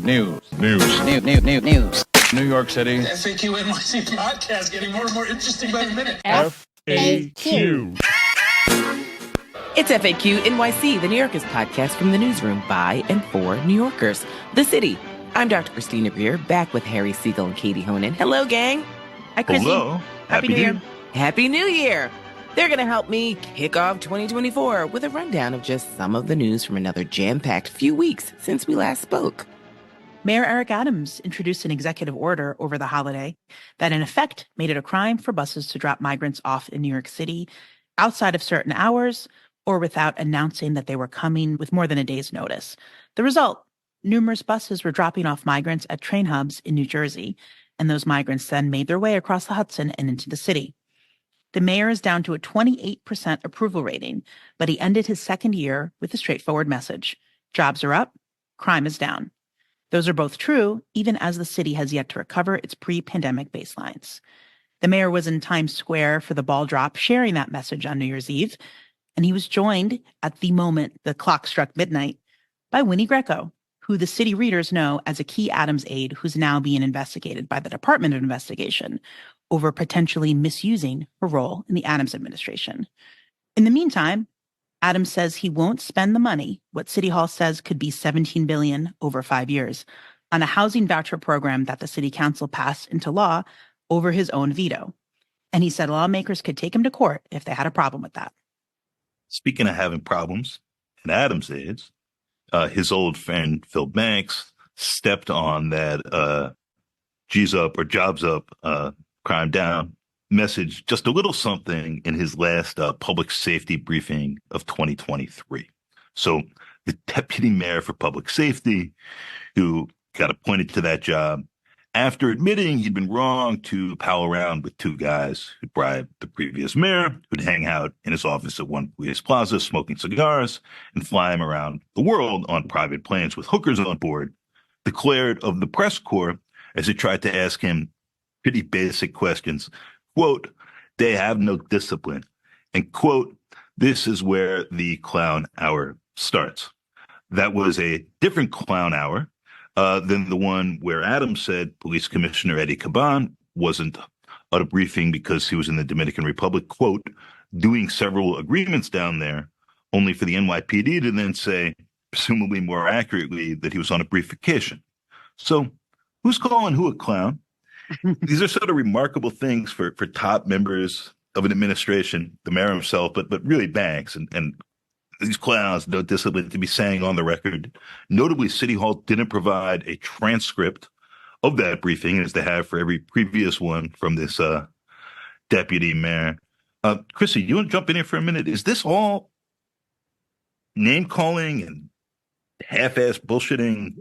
News. New York City. FAQ NYC podcast getting more and more interesting by the minute. FAQ. It's FAQ NYC, the New Yorkers podcast from the newsroom by and for New Yorkers. The City. I'm Dr. Christina Greer, back with Harry Siegel and Katie Honan. Hello, gang. Hi, Chrissy. Hello. Happy New Year. Happy New Year. They're going to help me kick off 2024 with a rundown of just some of the news from another jam-packed few weeks since we last spoke. Mayor Eric Adams introduced an executive order over the holiday that in effect made it a crime for buses to drop migrants off in New York City outside of certain hours or without announcing that they were coming with more than a day's notice. The result, numerous buses were dropping off migrants at train hubs in New Jersey, and those migrants then made their way across the Hudson and into the city. The mayor is down to a 28% approval rating, but he ended his second year with a straightforward message. Jobs are up, crime is down. Those are both true, even as the city has yet to recover its pre-pandemic baselines. The mayor was in Times Square for the ball drop, sharing that message on New Year's Eve, and he was joined at the moment the clock struck midnight by Winnie Greco, who the city readers know as a key Adams aide who's now being investigated by the Department of Investigation over potentially misusing her role in the Adams administration. In the meantime, Adams says he won't spend the money, what City Hall says could be $17 billion over 5 years, on a housing voucher program that the city council passed into law over his own veto. And he said lawmakers could take him to court if they had a problem with that. Speaking of having problems, in Adams' age, his old friend Phil Banks stepped on that G's up or jobs up, crime down message, just a little something in his last public safety briefing of 2023. So the deputy mayor for public safety, who got appointed to that job after admitting he'd been wrong to pal around with two guys who bribed the previous mayor, who'd hang out in his office at One Police Plaza smoking cigars and fly him around the world on private planes with hookers on board, declared of the press corps as it tried to ask him pretty basic questions. Quote, they have no discipline. And quote, this is where the clown hour starts. That was a different clown hour than the one where Adams said Police Commissioner Eddie Caban wasn't at a briefing because he was in the Dominican Republic, quote, doing several agreements down there, only for the NYPD to then say, presumably more accurately, that he was on a brief vacation. So who's calling who a clown? These are sort of remarkable things for top members of an administration, the mayor himself, but really Banks and these clowns, no discipline to be saying on the record. Notably, City Hall didn't provide a transcript of that briefing, as they have for every previous one from this deputy mayor. Chrissy, you want to jump in here for a minute? Is this all name calling and half-ass bullshitting?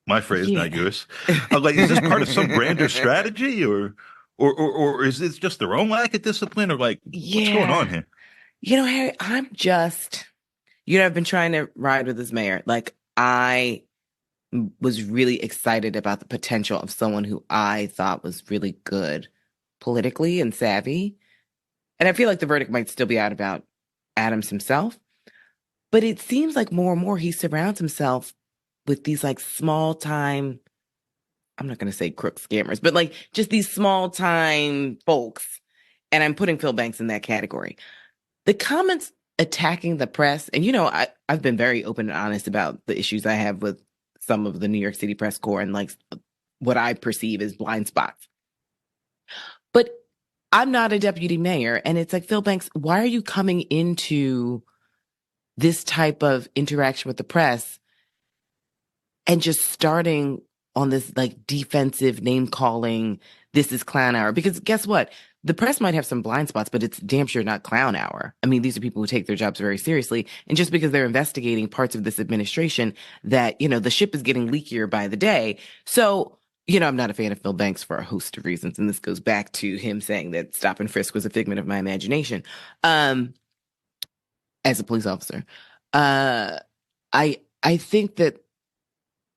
My phrase, not yours. Like, is this part of some grander strategy, or is this just their own lack of discipline, or like, what's going on here? You know, Harry, I've been trying to ride with this mayor. Like, I was really excited about the potential of someone who I thought was really good politically and savvy. And I feel like the verdict might still be out about Adams himself. But it seems like more and more he surrounds himself with these like small time, I'm not going to say crook scammers, but like just these small time folks. And I'm putting Phil Banks in that category. The comments attacking the press, and you know, I've been very open and honest about the issues I have with some of the New York City press corps and like what I perceive as blind spots. But I'm not a deputy mayor. And it's like, Phil Banks, why are you coming into this type of interaction with the press and just starting on this like defensive name calling, this is clown hour? Because guess what? The press might have some blind spots, but it's damn sure not clown hour. I mean, these are people who take their jobs very seriously. And just because they're investigating parts of this administration that, you know, the ship is getting leakier by the day. So, you know, I'm not a fan of Phil Banks for a host of reasons. And this goes back to him saying that stop and frisk was a figment of my imagination. As a police officer, I think that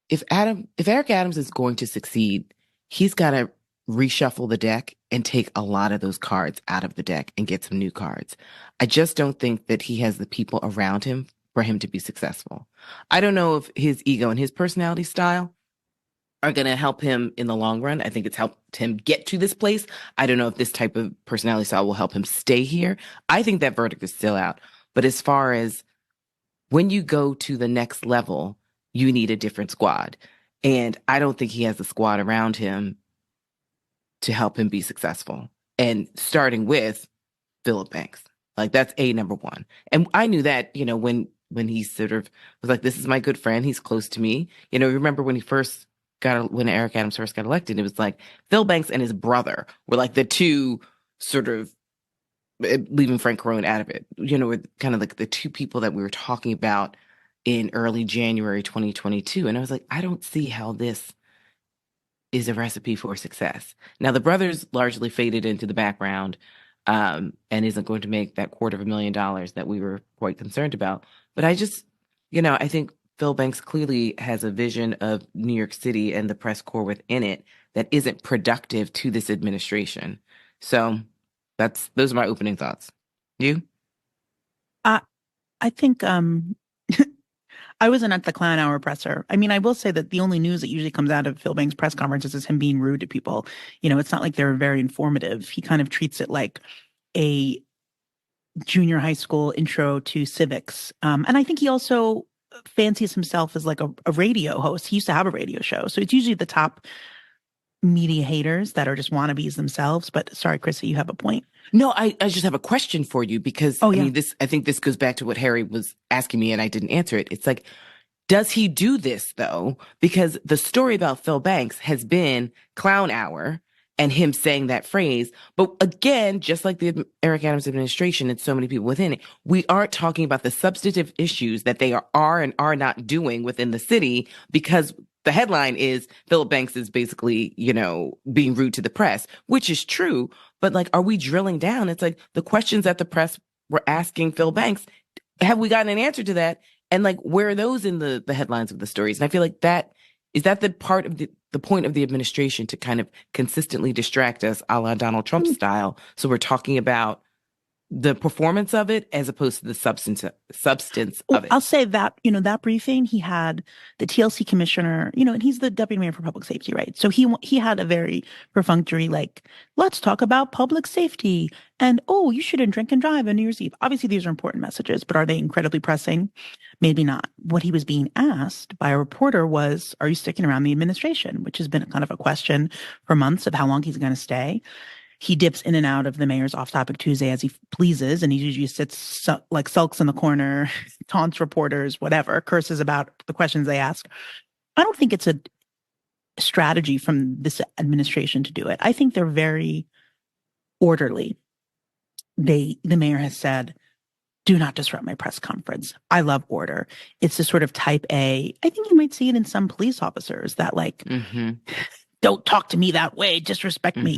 if Eric Adams is going to succeed, he's got to reshuffle the deck and take a lot of those cards out of the deck and get some new cards. I just don't think that he has the people around him for him to be successful. I don't know if his ego and his personality style are going to help him in the long run. I think it's helped him get to this place. I don't know if this type of personality style will help him stay here. I think that verdict is still out. But as far as when you go to the next level, you need a different squad. And I don't think he has a squad around him to help him be successful. And starting with Philip Banks. Like, that's number one. And I knew that, when he sort of was like, this is my good friend, he's close to me. Remember when when Eric Adams first got elected, it was like Phil Banks and his brother were like the two sort of, leaving Frank Carone out of it, were kind of like the two people that we were talking about in early January 2022. And I was like, I don't see how this is a recipe for success. Now, the brother's largely faded into the background, and isn't going to make that $250,000 that we were quite concerned about. But I just, I think Phil Banks clearly has a vision of New York City and the press corps within it that isn't productive to this administration. So those are my opening thoughts. You? I think I wasn't at the Clown Hour presser. I mean, I will say that the only news that usually comes out of Phil Banks' press conferences is him being rude to people. It's not like they're very informative. He kind of treats it like a junior high school intro to civics. And I think he also fancies himself as like a radio host. He used to have a radio show. So it's usually the top media haters that are just wannabes themselves. But sorry, Chrissy, you have a point. No, I just have a question for you because yeah. I think this goes back to what Harry was asking me and I didn't answer it. It's like, does he do this though? Because the story about Phil Banks has been Clown Hour and him saying that phrase. But again, just like the Eric Adams administration and so many people within it, we aren't talking about the substantive issues that they are and are not doing within the city, because the headline is Philip Banks is basically, being rude to the press, which is true. But like, are we drilling down? It's like the questions that the press were asking Phil Banks, have we gotten an answer to that? And like, where are those in the headlines of the stories? And I feel like is that the part of the point of the administration to kind of consistently distract us a la Donald Trump style. So we're talking about the performance of it as opposed to the substance of it. I'll say that, that briefing, he had the TLC commissioner, and he's the deputy mayor for public safety, right? So he had a very perfunctory, like, let's talk about public safety and, oh, you shouldn't drink and drive on New Year's Eve. Obviously, these are important messages, but are they incredibly pressing? Maybe not. What he was being asked by a reporter was, are you sticking around the administration? Which has been kind of a question for months of how long he's going to stay. He dips in and out of the mayor's off-topic Tuesday as he pleases, and he usually sits sulks in the corner, taunts reporters, whatever, curses about the questions they ask. I don't think it's a strategy from this administration to do it. I think they're very orderly. The mayor has said, do not disrupt my press conference. I love order. It's a sort of type A. I think you might see it in some police officers that don't talk to me that way, disrespect me,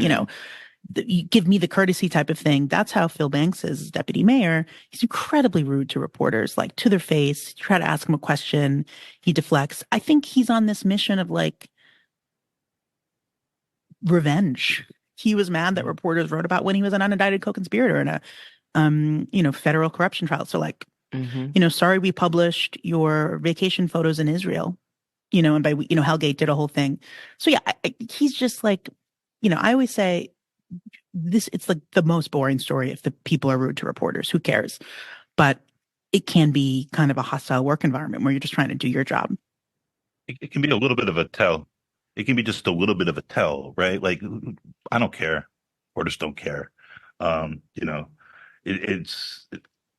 you give me the courtesy type of thing. That's how Phil Banks is as deputy mayor. He's incredibly rude to reporters, like to their face. You try to ask him a question, he deflects. I think he's on this mission of like revenge. He was mad that reporters wrote about when he was an unindicted co-conspirator in a federal corruption trial. So like, sorry we published your vacation photos in Israel, and by, Hellgate did a whole thing. So yeah, he's just like, I always say, it's like the most boring story if the people are rude to reporters. Who cares? But it can be kind of a hostile work environment where you're just trying to do your job. It can be a little bit of a tell. It can be just a little bit of a tell, right? Like, I don't care. Reporters don't care. It's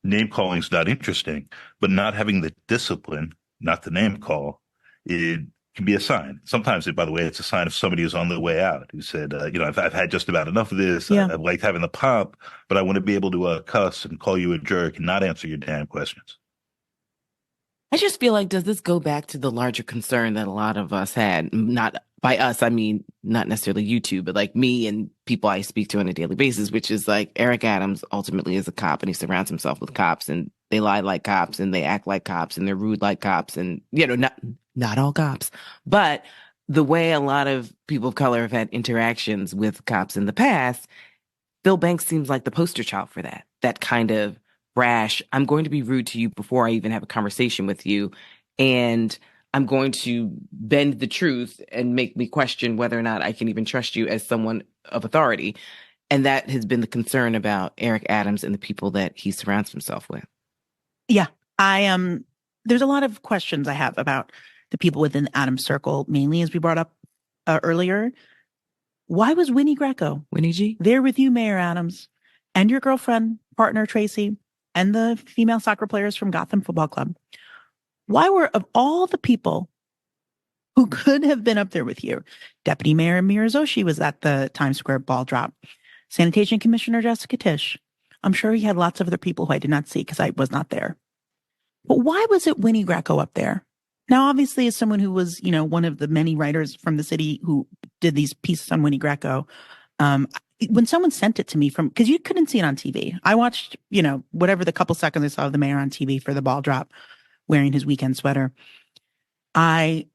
name calling is not interesting, but not having the discipline, not the name call, it can be a sign. Sometimes, by the way, it's a sign of somebody who's on the way out, who said, I've had just about enough of this. Yeah. I've liked having the pop, but I want to be able to cuss and call you a jerk and not answer your damn questions. I just feel like, does this go back to the larger concern that a lot of us had? Not by us, I mean, not necessarily you two, but like me and people I speak to on a daily basis, which is like Eric Adams ultimately is a cop and he surrounds himself with cops and they lie like cops and they act like cops and they're rude like cops and, not all cops, but the way a lot of people of color have had interactions with cops in the past, Phil Banks seems like the poster child for that kind of brash, I'm going to be rude to you before I even have a conversation with you. And I'm going to bend the truth and make me question whether or not I can even trust you as someone of authority. And that has been the concern about Eric Adams and the people that he surrounds himself with. Yeah, there's a lot of questions I have about the people within the Adams circle, mainly as we brought up earlier. Why was Winnie Greco Winnie G there with you, Mayor Adams, and your girlfriend, partner Tracy, and the female soccer players from Gotham Football Club? Why were, of all the people who could have been up there with you, Deputy Mayor Amir Zoshi was at the Times Square ball drop, Sanitation Commissioner Jessica Tisch. I'm sure he had lots of other people who I did not see because I was not there. But why was it Winnie Greco up there? Now, obviously, as someone who was, one of the many writers from the city who did these pieces on Winnie Greco, when someone sent it to me because you couldn't see it on TV. I watched, whatever the couple seconds I saw of the mayor on TV for the ball drop wearing his weekend sweater. I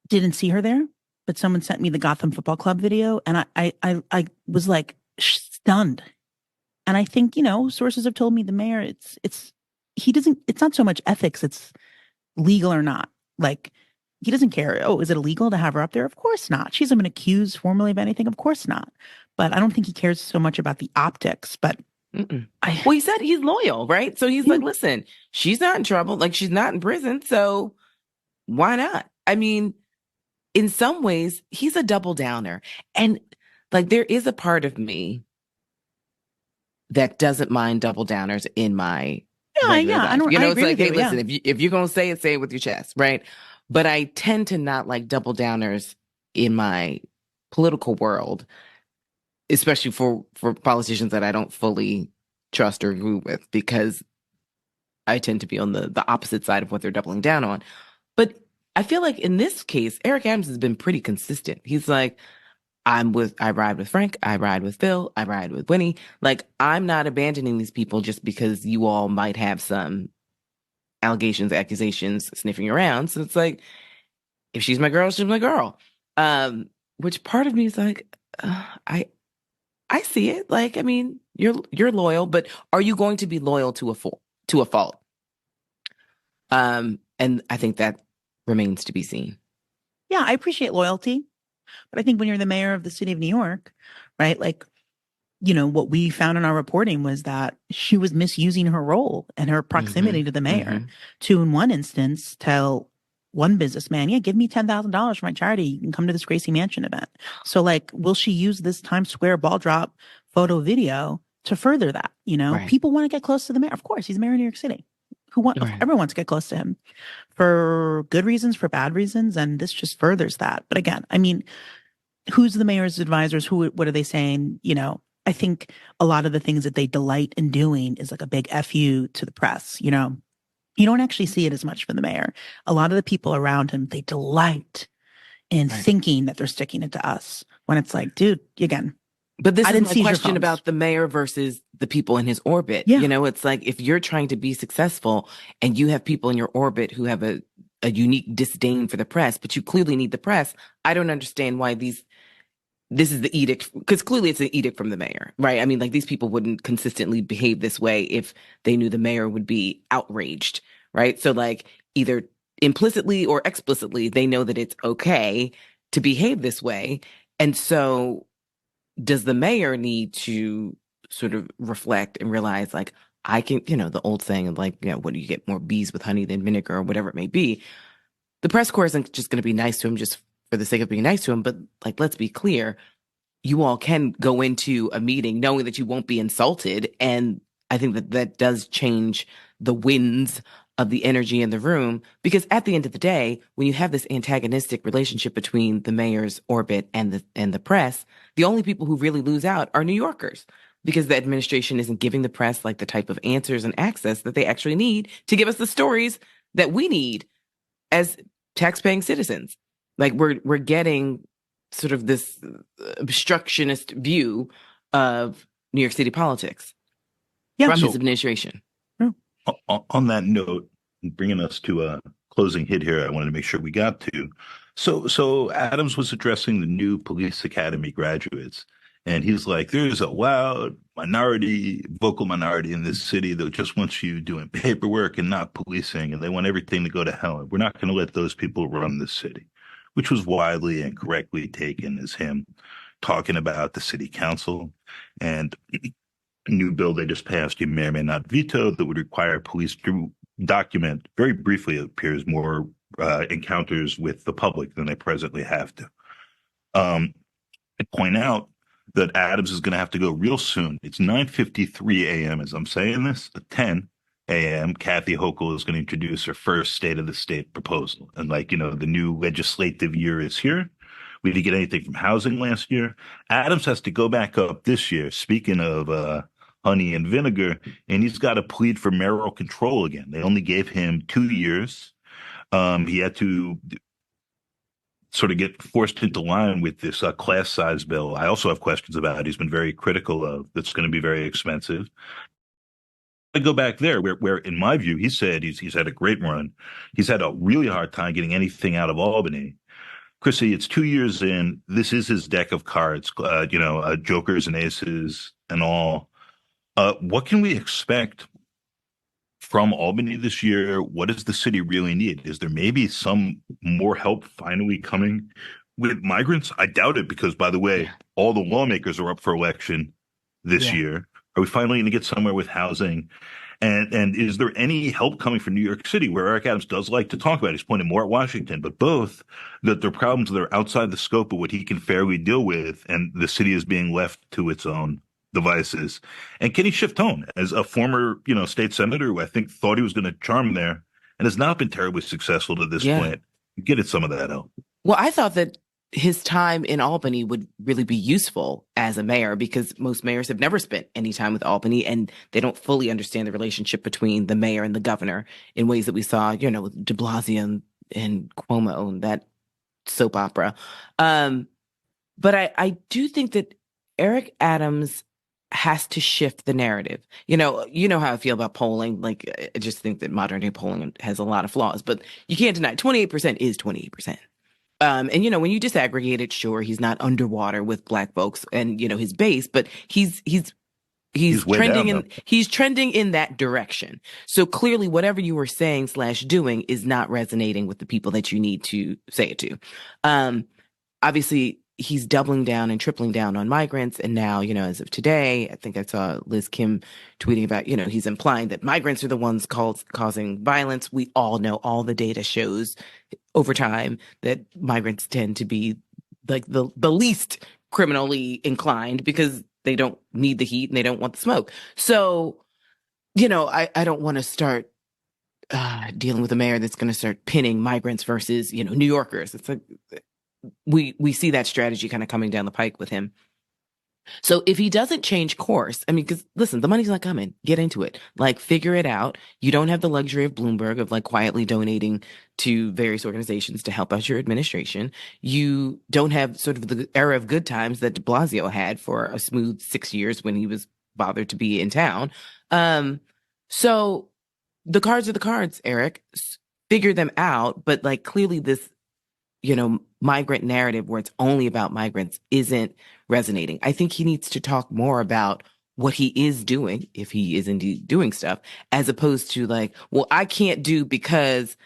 didn't see her there, but someone sent me the Gotham Football Club video, and I was like stunned. And I think, sources have told me the mayor, it's not so much ethics, it's legal or not. Like, he doesn't care. Oh, is it illegal to have her up there? Of course not. She hasn't been accused formally of anything. Of course not. But I don't think he cares so much about the optics. But well, he said he's loyal, right? So he's like, listen, she's not in trouble. Like, she's not in prison. So why not? I mean, in some ways, he's a double downer. And like, there is a part of me that doesn't mind double downers in my life. I don't. It's like, hey, listen, if you're gonna say it with your chest, right? But I tend to not like double downers in my political world, especially for politicians that I don't fully trust or agree with, because I tend to be on the opposite side of what they're doubling down on. But I feel like in this case, Eric Adams has been pretty consistent. He's like, I ride with Frank, I ride with Phil, I ride with Winnie. Like, I'm not abandoning these people just because you all might have some allegations, accusations sniffing around. So it's like, if she's my girl, she's my girl. Which part of me is like, I see it. Like, I mean, you're loyal, but are you going to be loyal to a fault? And I think that remains to be seen. Yeah, I appreciate loyalty. But I think when you're the mayor of the city of New York, right, like, what we found in our reporting was that she was misusing her role and her proximity to the mayor to, in one instance, tell one businessman, yeah, give me $10,000 for my charity. You can come to this Gracie Mansion event. So, like, will she use this Times Square ball drop photo video to further that? Right. People want to get close to the mayor. Of course, he's mayor of New York City. Everyone wants to get close to him for good reasons, for bad reasons. And this just furthers that. But again, I mean, who's the mayor's advisors? What are they saying? I think a lot of the things that they delight in doing is like a big FU to the press. You don't actually see it as much from the mayor. A lot of the people around him, they delight in thinking that they're sticking it to us, when it's like, dude, again. But this is my question about the mayor versus the people in his orbit. Yeah. It's like, if you're trying to be successful and you have people in your orbit who have a unique disdain for the press, but you clearly need the press, I don't understand why this is the edict, because clearly it's an edict from the mayor, right? I mean, like, these people wouldn't consistently behave this way if they knew the mayor would be outraged, right? So, like, either implicitly or explicitly, they know that it's okay to behave this way. And so does the mayor need to sort of reflect and realize, like, I can, the old saying of, like, what do you get, more bees with honey than vinegar, or whatever it may be. The press corps isn't just going to be nice to him just for the sake of being nice to him. But, like, let's be clear, you all can go into a meeting knowing that you won't be insulted. And I think that does change the winds of the energy in the room, because at the end of the day, when you have this antagonistic relationship between the mayor's orbit and the press, the only people who really lose out are New Yorkers, because the administration isn't giving the press, like, the type of answers and access that they actually need to give us the stories that we need as taxpaying citizens. Like, we're getting sort of this obstructionist view of New York City politics from his administration. On that note, bringing us to a closing hit here, I wanted to make sure we got to. So Adams was addressing the new police academy graduates, And he's like, there's a loud vocal minority in this city that just wants you doing paperwork and not policing, and they want everything to go to hell. And we're not going to let those people run the city, which was widely and correctly taken as him talking about the city council and a new bill they just passed, you may or may not veto, that would require police to document, very briefly, it appears, more encounters with the public than they presently have to. I point out that Adams is going to have to go real soon. It's 9:53 a.m. as I'm saying this. At 10 a.m., Kathy Hochul is going to introduce her first State of the State proposal. And the new legislative year is here. We didn't get anything from housing last year. Adams has to go back up this year, speaking of honey and vinegar, and he's got to plead for mayoral control again. They only gave him 2 years. He had to sort of get forced into line with this class size bill. I also have questions about. He's been very critical of. That's going to be very expensive. I go back there where in my view, he said he's had a great run. He's had a really hard time getting anything out of Albany. Chrissy, it's 2 years in. This is his deck of cards, jokers and aces and all. What can we expect from Albany this year? What does the city really need? Is there maybe some more help finally coming with migrants? I doubt it because, by the way, all the lawmakers are up for election this year. Are we finally going to get somewhere with housing? And is there any help coming from New York City, where Eric Adams does like to talk about? He's pointed more at Washington, but both that there are problems that are outside the scope of what he can fairly deal with, and the city is being left to its own devices. And can he shift tone as a former, state senator who I think thought he was going to charm there and has not been terribly successful to this point? Get at some of that help. Well, I thought that his time in Albany would really be useful as a mayor, because most mayors have never spent any time with Albany, and they don't fully understand the relationship between the mayor and the governor in ways that we saw, with de Blasio and Cuomo and that soap opera. But I do think that Eric Adams has to shift the narrative. You know how I feel about polling. Like, I just think that modern day polling has a lot of flaws, but you can't deny 28% is 28%. And, when you disaggregate it, sure, he's not underwater with black folks and, his base, but he's trending in that direction. So clearly whatever you were saying / doing is not resonating with the people that you need to say it to. Obviously he's doubling down and tripling down on migrants. And now, as of today, I think I saw Liz Kim tweeting about, he's implying that migrants are the ones causing violence. We all know, all the data shows over time that migrants tend to be like the least criminally inclined because they don't need the heat and they don't want the smoke. So, I don't want to start dealing with a mayor that's going to start pinning migrants versus, New Yorkers. It's like, we see that strategy kind of coming down the pike with him. So if he doesn't change course, because listen, the money's not coming. Get into it. Like, figure it out. You don't have the luxury of Bloomberg of quietly donating to various organizations to help out your administration. You don't have sort of the era of good times that de Blasio had for a smooth 6 years when he was bothered to be in town. So the cards are the cards, Eric. Figure them out. But clearly this, migrant narrative where it's only about migrants isn't resonating. I think he needs to talk more about what he is doing, if he is indeed doing stuff, as opposed to I can't do because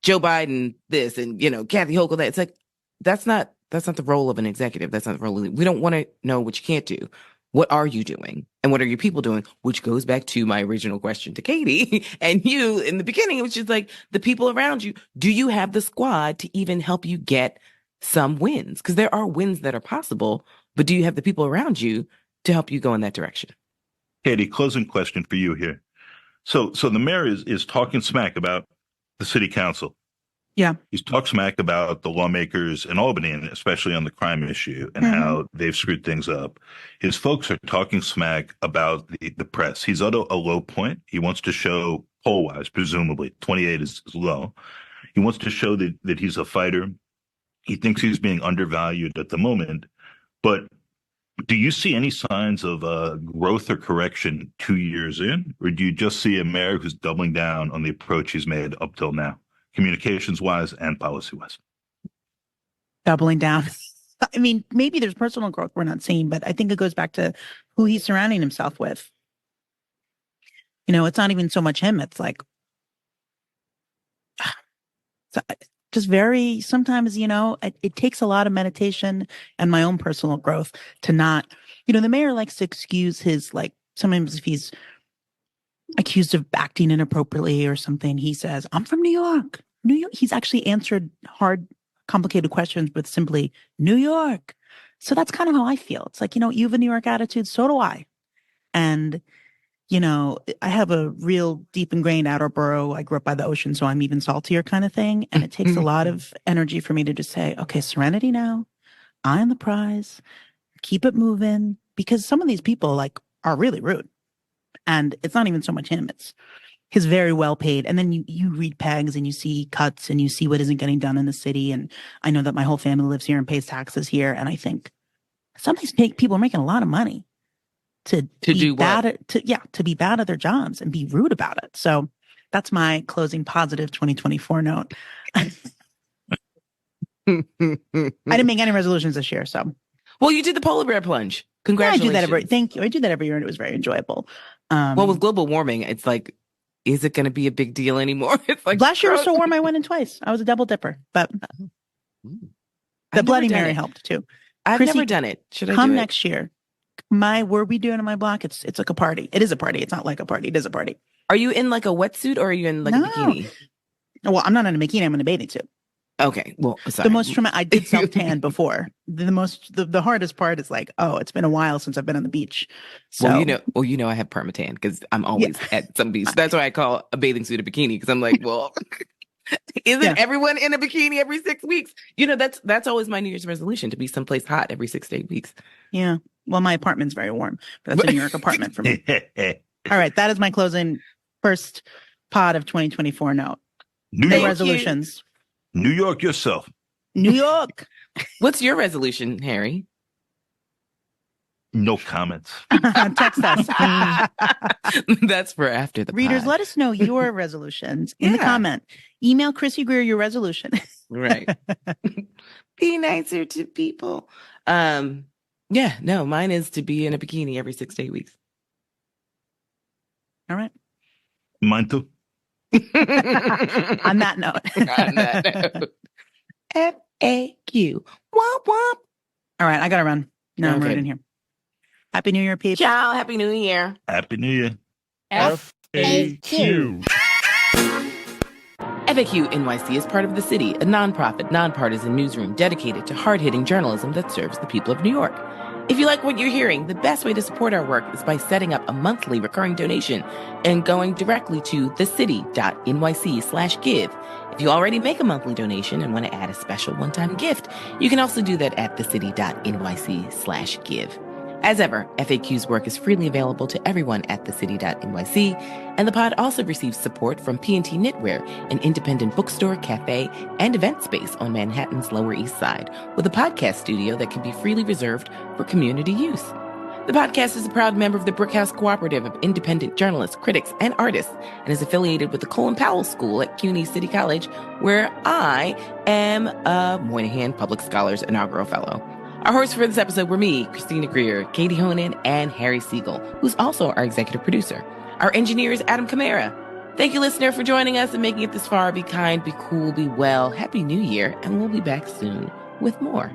Joe Biden this and, Kathy Hochul that. It's like, that's not the role of an executive. That's not the role. We don't want to know what you can't do. What are you doing? And what are your people doing? Which goes back to my original question to Katie and you in the beginning, which is the people around you. Do you have the squad to even help you get some wins? Because there are wins that are possible, but do you have the people around you to help you go in that direction? Katie, closing question for you here. So the mayor is talking smack about the city council. Yeah. He's talked smack about the lawmakers in Albany, and especially on the crime issue and how they've screwed things up. His folks are talking smack about the press. He's at a low point. He wants to show, poll-wise, presumably, 28 is low. He wants to show that he's a fighter. He thinks he's being undervalued at the moment. But do you see any signs of growth or correction 2 years in? Or do you just see a mayor who's doubling down on the approach he's made up till now, communications-wise and policy-wise? Doubling down. I mean, maybe there's personal growth we're not seeing, but I think it goes back to who he's surrounding himself with. It's not even so much him. It's like, just very, sometimes, it takes a lot of meditation and my own personal growth to not, the mayor likes to excuse his, like, sometimes if he's accused of acting inappropriately or something, he says, I'm from New York. New York. He's actually answered hard, complicated questions with simply New York. So that's kind of how I feel. It's like, you have a New York attitude. So do I. And, I have a real deep ingrained outer borough. I grew up by the ocean, so I'm even saltier kind of thing. And it takes a lot of energy for me to just say, okay, serenity now, eye on the prize, keep it moving. Because some of these people are really rude. And it's not even so much him. It's his very well paid. And then you read pegs and you see cuts and you see what isn't getting done in the city. And I know that my whole family lives here and pays taxes here. And I think some of these people are making a lot of money to be bad at their jobs and be rude about it. So that's my closing positive 2024 note. I didn't make any resolutions this year. So, well, you did the polar bear plunge. Congratulations. Yeah, I do that thank you. I do that every year and it was very enjoyable. Well, with global warming, it's like, is it going to be a big deal anymore? It's like last year was so warm I went in twice. I was a double dipper, but the Bloody Mary helped too. I've Chrissy, never done it. Should I come do it? next year? Were we doing in my block? It's like a party. It is a party. It's not like a party. It is a party. Are you in like a wetsuit or are you in like a bikini? Well, I'm not in a bikini. I'm in a bathing suit. Okay. Well, sorry. The most traumatic. I did self tan before. The hardest part is like, oh, it's been a while since I've been on the beach. So I have permatan because I'm always at some beach. That's why I call a bathing suit a bikini because I'm like, well, isn't everyone in a bikini every 6 weeks? That's always my New Year's resolution, to be someplace hot every 6 to 8 weeks. Yeah. Well, my apartment's very warm, but that's a New York apartment for me. All right. That is my closing first pod of 2024 note. New York resolutions. New York yourself. New York. What's your resolution, Harry? No comments. Text us. That's for after the readers. pod. Let us know your resolutions in the comment. Email Chrissy Greer your resolution. Right. Be nicer to people. Mine is to be in a bikini every 6 to 8 weeks. All right. Mine too. On that note. FAQ. Womp womp. All right, I gotta run. No, I'm running here. Happy New Year, peeps. Ciao. Happy New Year. Happy New Year. FAQ. FAQ NYC is part of The City, a nonprofit, nonpartisan newsroom dedicated to hard-hitting journalism that serves the people of New York. If you like what you're hearing, the best way to support our work is by setting up a monthly recurring donation and going directly to thecity.nyc/give. If you already make a monthly donation and want to add a special one-time gift, you can also do that at thecity.nyc/give. As ever, FAQ's work is freely available to everyone at thecity.nyc, and the pod also receives support from P&T Knitwear, an independent bookstore, cafe, and event space on Manhattan's Lower East Side, with a podcast studio that can be freely reserved for community use. The podcast is a proud member of the Brickhouse Cooperative of independent journalists, critics, and artists, and is affiliated with the Colin Powell School at CUNY City College, where I am a Moynihan Public Scholars Inaugural Fellow. Our hosts for this episode were me, Christina Greer, Katie Honan, and Harry Siegel, who's also our executive producer. Our engineer is Adam Kamara. Thank you, listener, for joining us and making it this far. Be kind, be cool, be well. Happy New Year, and we'll be back soon with more.